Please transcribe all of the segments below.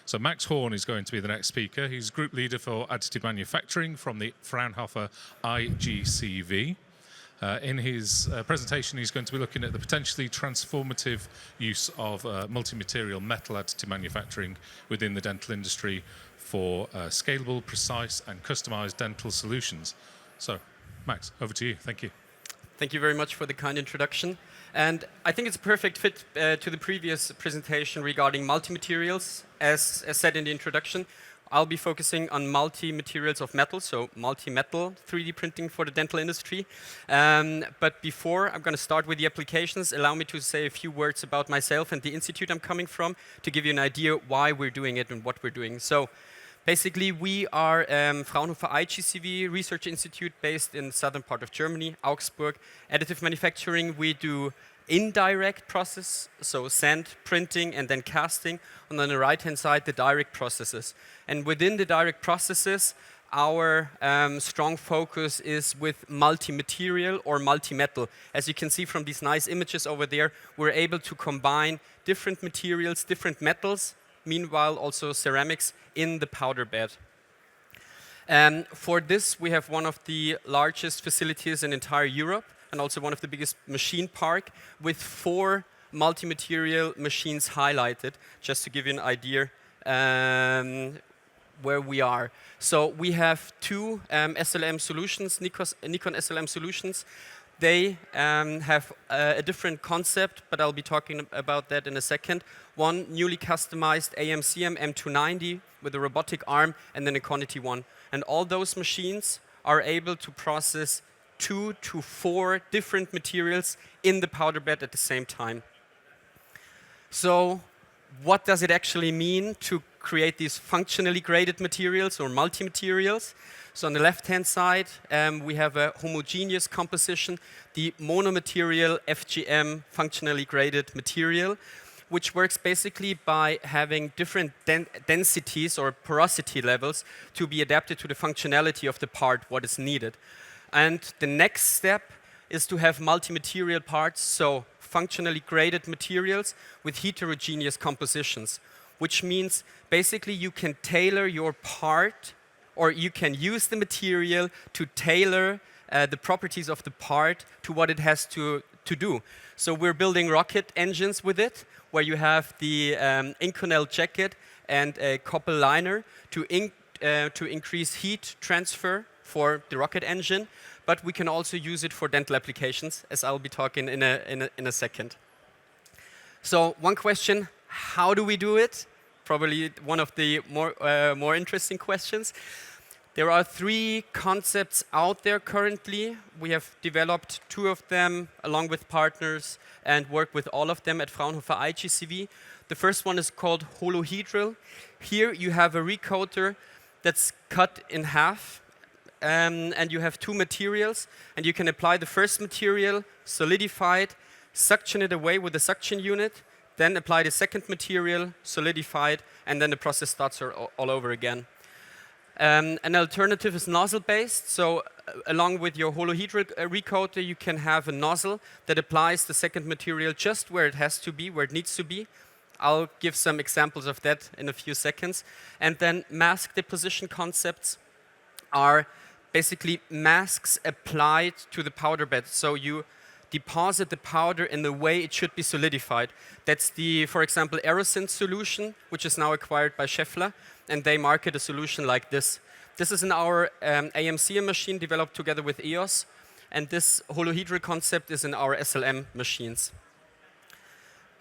So Max Horn is going to be the next speaker. He's Group Leader for Additive Manufacturing from the Fraunhofer IGCV. In his presentation, he's going to be looking at the potentially transformative use of multi-material metal additive manufacturing within the dental industry for scalable, precise, and customized dental solutions. So, Max, over to you. Thank you. Thank you very much for the kind introduction. And I think it's a perfect fit to the previous presentation regarding multi-materials. As said in the introduction, I'll be focusing on multi-materials of metal, so multi-metal 3D printing for the dental industry. But before I'm going to start with the applications, allow me to say a few words about myself and the institute I'm coming from to give you an idea why we're doing it and what we're doing. So basically, we are Fraunhofer IGCV Research Institute based in the southern part of Germany, Augsburg. Additive manufacturing, we do indirect process, so sand printing and then casting. And on the right-hand side, the direct processes. And within the direct processes, our strong focus is with multi-material or multi-metal. As you can see from these nice images over there, we're able to combine different materials, different metals, meanwhile also ceramics in the powder bed. For this, we have one of the largest facilities in entire Europe and also one of the biggest machine park with 4 multi-material machines highlighted, just to give you an idea where we are. So we have 2 SLM solutions, Nikon SLM solutions. They have a different concept, but I'll be talking about that in a second. One newly customized AMCM M290 with a robotic arm, and then a Quantity one. And all those machines are able to process 2 to 4 different materials in the powder bed at the same time. So what does it actually mean to create these functionally graded materials or multi-materials? So on the left-hand side, we have a homogeneous composition, the monomaterial FGM functionally graded material, which works basically by having different densities or porosity levels to be adapted to the functionality of the part, what is needed. And the next step is to have multi-material parts, so functionally graded materials with heterogeneous compositions, which means basically you can tailor your part, or you can use the material to tailor the properties of the part to what it has to do. So we're building rocket engines with it, where you have the Inconel jacket and a copper liner to increase heat transfer for the rocket engine, but we can also use it for dental applications, as I'll be talking in a second. So one question, how do we do it? Probably one of the more interesting questions. There are 3 concepts out there currently. We have developed 2 of them along with partners and work with all of them at Fraunhofer IGCV. The first one is called holohedral. Here you have a recoater that's cut in half, and you have 2 materials, and you can apply the first material, solidify it, suction it away with a suction unit, then apply the second material, solidify it, and then the process starts all over again. An alternative is nozzle-based, so along with your holohedral recoater, you can have a nozzle that applies the second material just where it has to be, where it needs to be. I'll give some examples of that in a few seconds. And then mask deposition concepts are basically masks applied to the powder bed. So you deposit the powder in the way it should be solidified. That's the, for example, Aerosint solution, which is now acquired by Schaeffler, and they market a solution like this. This is in our AMCM machine developed together with EOS, and this holohedral concept is in our SLM machines.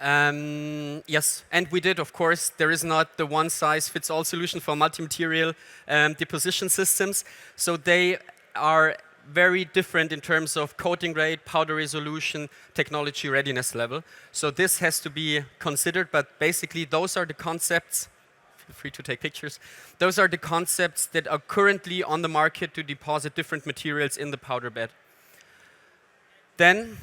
Yes, and we did, of course, there is not the one-size-fits-all solution for multi-material deposition systems, so they are very different in terms of coating rate, powder resolution, technology readiness level. So this has to be considered, but basically those are the concepts. Feel free to take pictures. Those are the concepts that are currently on the market to deposit different materials in the powder bed. Then,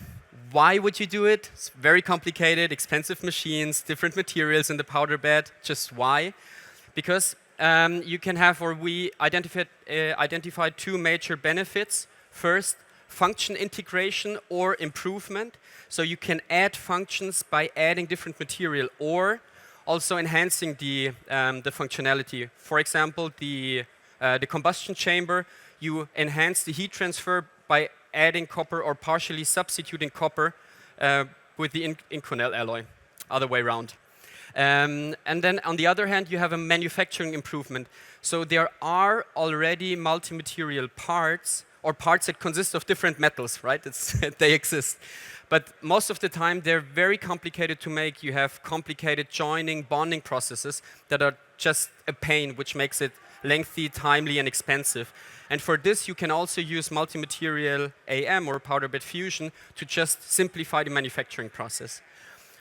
why would you do it? It's very complicated, expensive machines, different materials in the powder bed. Just why? Because you can have, or we identified 2 major benefits. First, function integration or improvement. So you can add functions by adding different material, or also enhancing the functionality. For example, the combustion chamber, you enhance the heat transfer by adding copper or partially substituting copper with the Inconel alloy, other way around. And then on the other hand, you have a manufacturing improvement. So there are already multi-material parts or parts that consist of different metals, right? They exist. But most of the time, they're very complicated to make. You have complicated joining, bonding processes that are just a pain, which makes it lengthy, timely, and expensive. And for this, you can also use multi-material AM or powder bed fusion to just simplify the manufacturing process.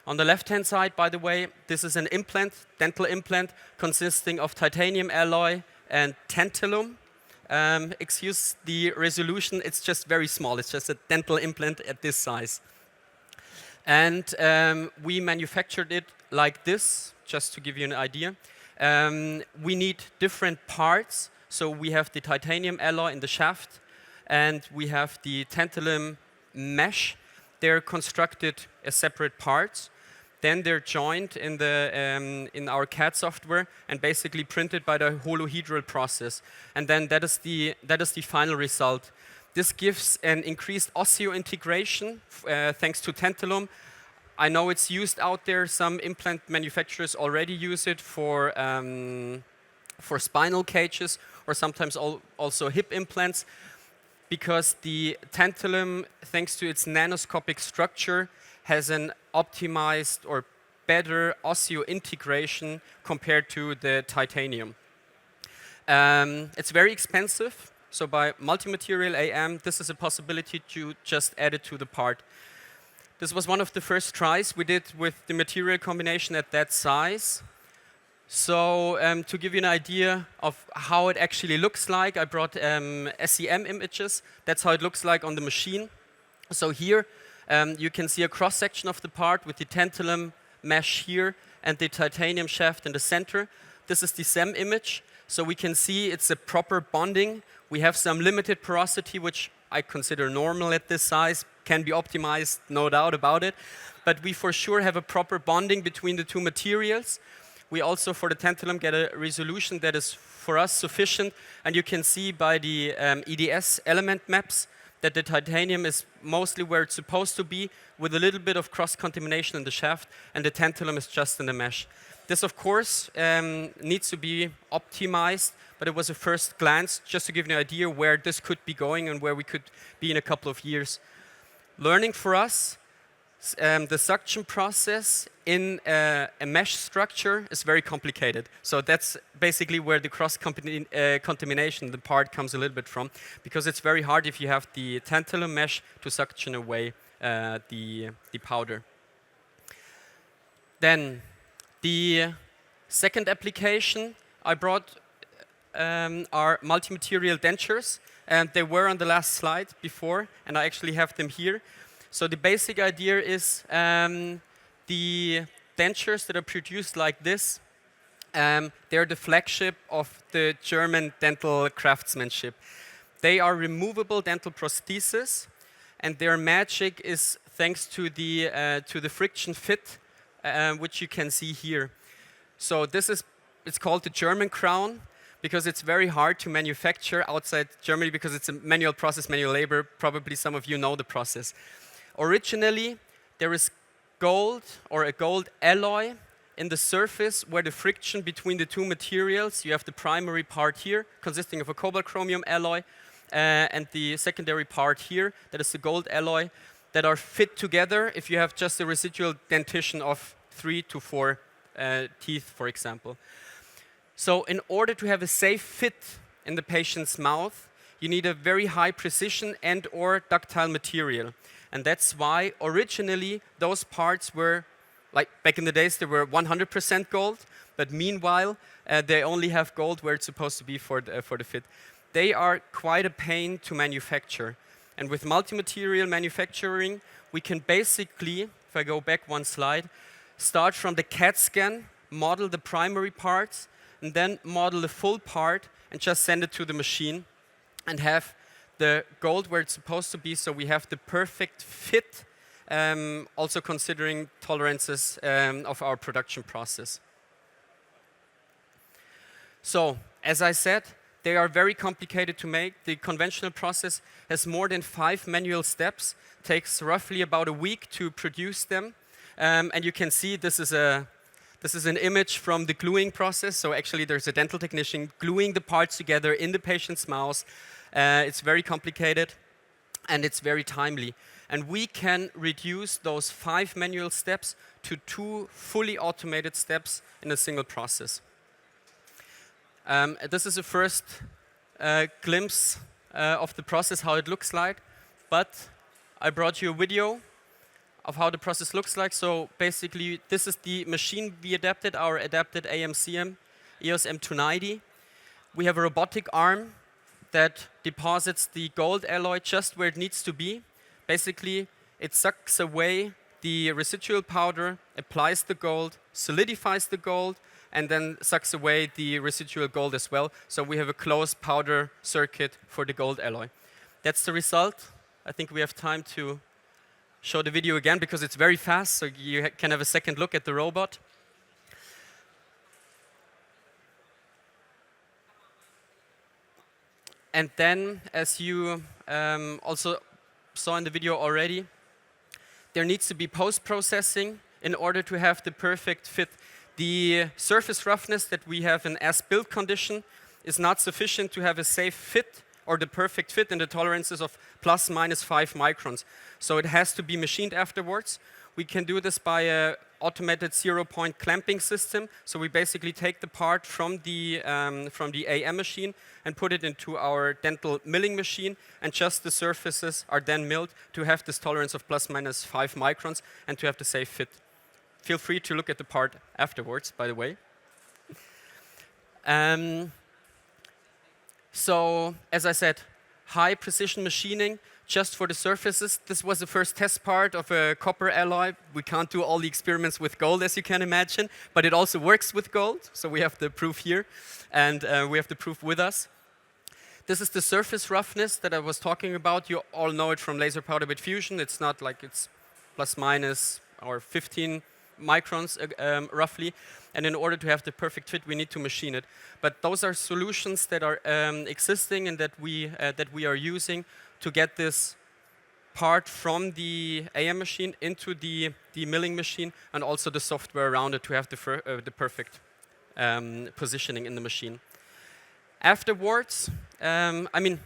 On the left-hand side, by the way, this is an implant, dental implant, consisting of titanium alloy and tantalum. Excuse the resolution, it's just very small. It's just a dental implant at this size. And we manufactured it like this, just to give you an idea. We need different parts. So we have the titanium alloy in the shaft, and we have the tantalum mesh. They're constructed as separate parts. Then they're joined in our CAD software and basically printed by the holohedral process. And then that is the final result. This gives an increased osseointegration thanks to tantalum. I know it's used out there. Some implant manufacturers already use it for spinal cages or sometimes also hip implants, because the tantalum, thanks to its nanoscopic structure, has an optimized or better osseointegration compared to the titanium. It's very expensive, so by multi-material AM, this is a possibility to just add it to the part. This was one of the first tries we did with the material combination at that size. So to give you an idea of how it actually looks like, I brought SEM images. That's how it looks like on the machine. So here you can see a cross-section of the part with the tantalum mesh here and the titanium shaft in the center. This is the SEM image. So we can see it's a proper bonding. We have some limited porosity, which I consider normal at this size. Can be optimized, no doubt about it. But we for sure have a proper bonding between the two materials. We also, for the tantalum, get a resolution that is, for us, sufficient. And you can see by the EDS element maps that the titanium is mostly where it's supposed to be, with a little bit of cross-contamination in the shaft, and the tantalum is just in the mesh. This, of course, needs to be optimized, but it was a first glance, just to give you an idea where this could be going and where we could be in a couple of years. Learning for us, the suction process in a mesh structure is very complicated. So that's basically where the cross-contamination, the part, comes a little bit from, because it's very hard if you have the tantalum mesh to suction away the powder. Then the second application I brought are multi-material dentures, and they were on the last slide before, and I actually have them here. So the basic idea is the dentures that are produced like this, they're the flagship of the German dental craftsmanship. They are removable dental prostheses, and their magic is thanks to the friction fit, which you can see here. So it's called the German crown, because it's very hard to manufacture outside Germany, because it's a manual process, manual labor. Probably some of you know the process. Originally, there is gold or a gold alloy in the surface where the friction between the two materials, you have the primary part here consisting of a cobalt chromium alloy and the secondary part here, that is the gold alloy, that are fit together if you have just a residual dentition of 3 to 4 teeth, for example. So in order to have a safe fit in the patient's mouth, you need a very high precision and or ductile material. And that's why originally those parts were, like back in the days, they were 100% gold, but meanwhile they only have gold where it's supposed to be for the fit. They are quite a pain to manufacture. And with multi-material manufacturing, we can basically, if I go back one slide, start from the CAD scan, model the primary parts, and then model the full part and just send it to the machine and have the gold where it's supposed to be, so we have the perfect fit, also considering tolerances of our production process. So, as I said, they are very complicated to make. The conventional process has more than 5 manual steps, takes roughly about a week to produce them. And you can see this is an image from the gluing process. So actually there's a dental technician gluing the parts together in the patient's mouth. It's very complicated and it's very timely. And we can reduce those 5 manual steps to 2 fully automated steps in a single process. This is a first glimpse of the process, how it looks like. But I brought you a video of how the process looks like. So basically, this is the machine we adapted, our adapted AMCM EOS M290. We have a robotic arm that deposits the gold alloy just where it needs to be. Basically, it sucks away the residual powder, applies the gold, solidifies the gold, and then sucks away the residual gold as well. So we have a closed powder circuit for the gold alloy. That's the result. I think we have time to show the video again because it's very fast, so you can have a second look at the robot. And then, as you also saw in the video already, there needs to be post-processing in order to have the perfect fit. The surface roughness that we have in as-built condition is not sufficient to have a safe fit or the perfect fit in the tolerances of plus minus 5 microns. So it has to be machined afterwards. We can do this by an automated 0-point clamping system. So we basically take the part from the AM machine and put it into our dental milling machine, and just the surfaces are then milled to have this tolerance of plus minus 5 microns and to have the safe fit. Feel free to look at the part afterwards, by the way. So, as I said, high precision machining just for the surfaces. This was the first test part of a copper alloy. We can't do all the experiments with gold, as you can imagine, but it also works with gold. So we have the proof here, and we have the proof with us. This is the surface roughness that I was talking about. You all know it from laser powder bed fusion. It's not like it's plus minus or 15 microns roughly, and in order to have the perfect fit we need to machine it. But those are solutions that are existing and that we are using to get this part from the AM machine into the milling machine, and also the software around it to have the perfect positioning in the machine. Afterwards, I mean,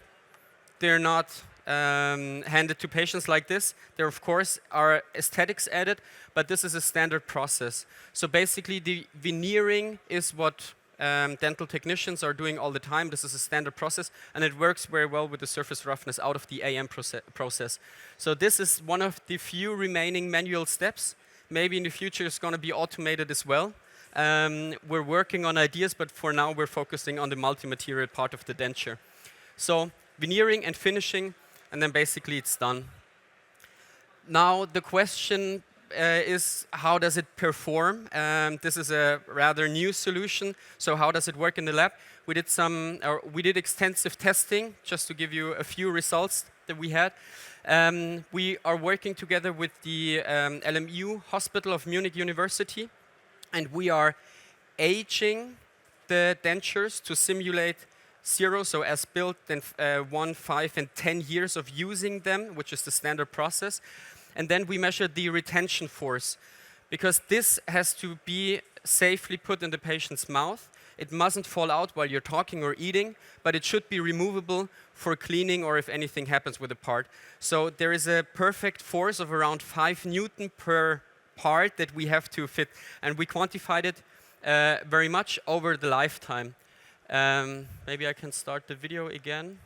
they're not handed to patients like this. There, of course, are aesthetics added, but this is a standard process. So basically, the veneering is what dental technicians are doing all the time. This is a standard process, and it works very well with the surface roughness out of the AM process. So this is one of the few remaining manual steps. Maybe in the future it's going to be automated as well. We're working on ideas, but for now we're focusing on the multi-material part of the denture. So veneering and finishing, and then basically it's done. Now the question is, how does it perform? This is a rather new solution. So how does it work in the lab? We did extensive testing, just to give you a few results that we had. We are working together with the LMU Hospital of Munich University, and we are aging the dentures to simulate 0, so as built, then 1, 5, and 10 years of using them, which is the standard process. And then we measure the retention force, because this has to be safely put in the patient's mouth. It mustn't fall out while you're talking or eating, but it should be removable for cleaning or if anything happens with the part. So there is a perfect force of around 5 Newton per part that we have to fit, and we quantified it very much over the lifetime. Maybe I can start the video again.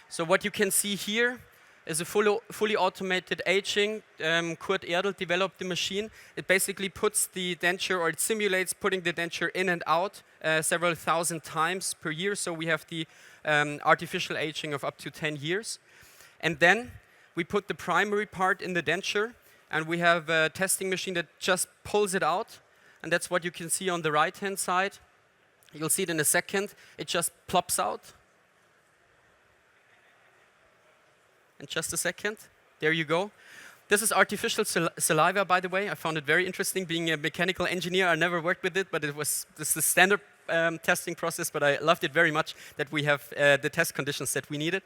So what you can see here is a fully automated aging. Kurt Erdl developed the machine. It basically puts the denture, or it simulates putting the denture in and out several thousand times per year. So we have the artificial aging of up to 10 years. And then we put the primary part in the denture, and we have a testing machine that just pulls it out. And that's what you can see on the right-hand side. You'll see it in a second. It just plops out. In just a second. There you go. This is artificial saliva, by the way. I found it very interesting. Being a mechanical engineer, I never worked with it, but this is the standard testing process, but I loved it very much that we have the test conditions that we needed.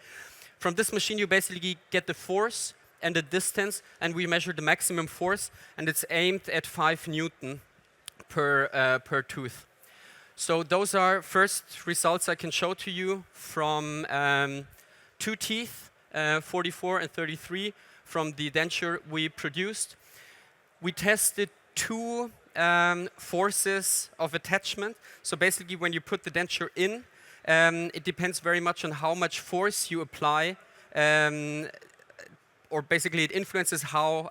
From this machine, you basically get the force and the distance, and we measure the maximum force, and it's aimed at 5 Newton per tooth. So those are first results I can show to you from 2 teeth, 44 and 33, from the denture we produced. We tested 2 forces of attachment. So basically, when you put the denture in, it depends very much on how much force you apply, or basically it influences how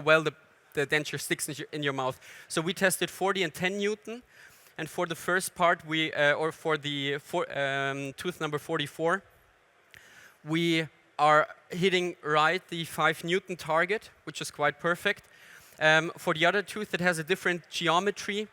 well the denture sticks in your mouth. So we tested 40 and 10 Newton, and for the first part, or for the tooth number 44, we are hitting right the 5 Newton target, which is quite perfect. For the other tooth, it has a different geometry.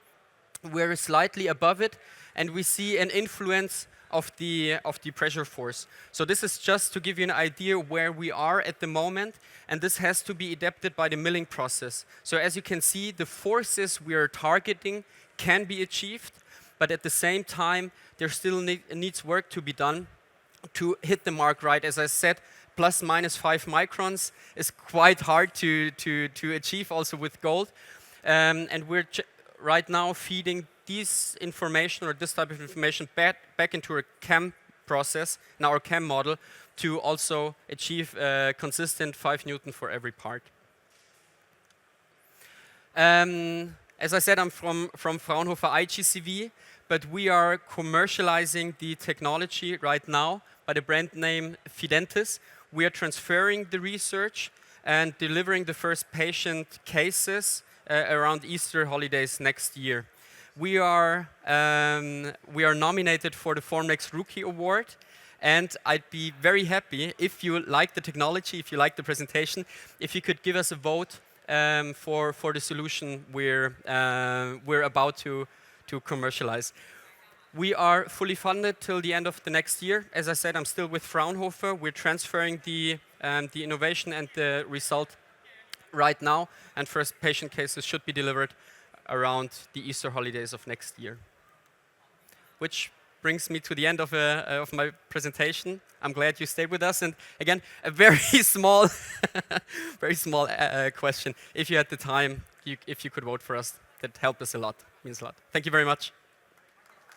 We're slightly above it, and we see an influence of the pressure force. So this is just to give you an idea where we are at the moment, and this has to be adapted by the milling process. So as you can see, the forces we are targeting can be achieved, but at the same time, there still needs work to be done to hit the mark right. As I said, plus minus 5 microns is quite hard to achieve also with gold. And we're right now feeding this information or this type of information back into a CAM process, in our CAM model, to also achieve a consistent 5 Newton for every part. As I said, I'm from Fraunhofer IGCV, but we are commercializing the technology right now by the brand name Fidentis. We are transferring the research and delivering the first patient cases around Easter holidays next year. We are nominated for the Formnext Rookie Award, and I'd be very happy if you like the technology, if you like the presentation, if you could give us a vote for the solution we're about to commercialize. We are fully funded till the end of the next year. As I said, I'm still with Fraunhofer. We're transferring the innovation and the result right now, and first patient cases should be delivered around the Easter holidays of next year. Which brings me to the end of my presentation. I'm glad you stayed with us, and again, a very small, very small question. If you had the time, if you could vote for us, that helped us a lot. Means a lot. Thank you very much.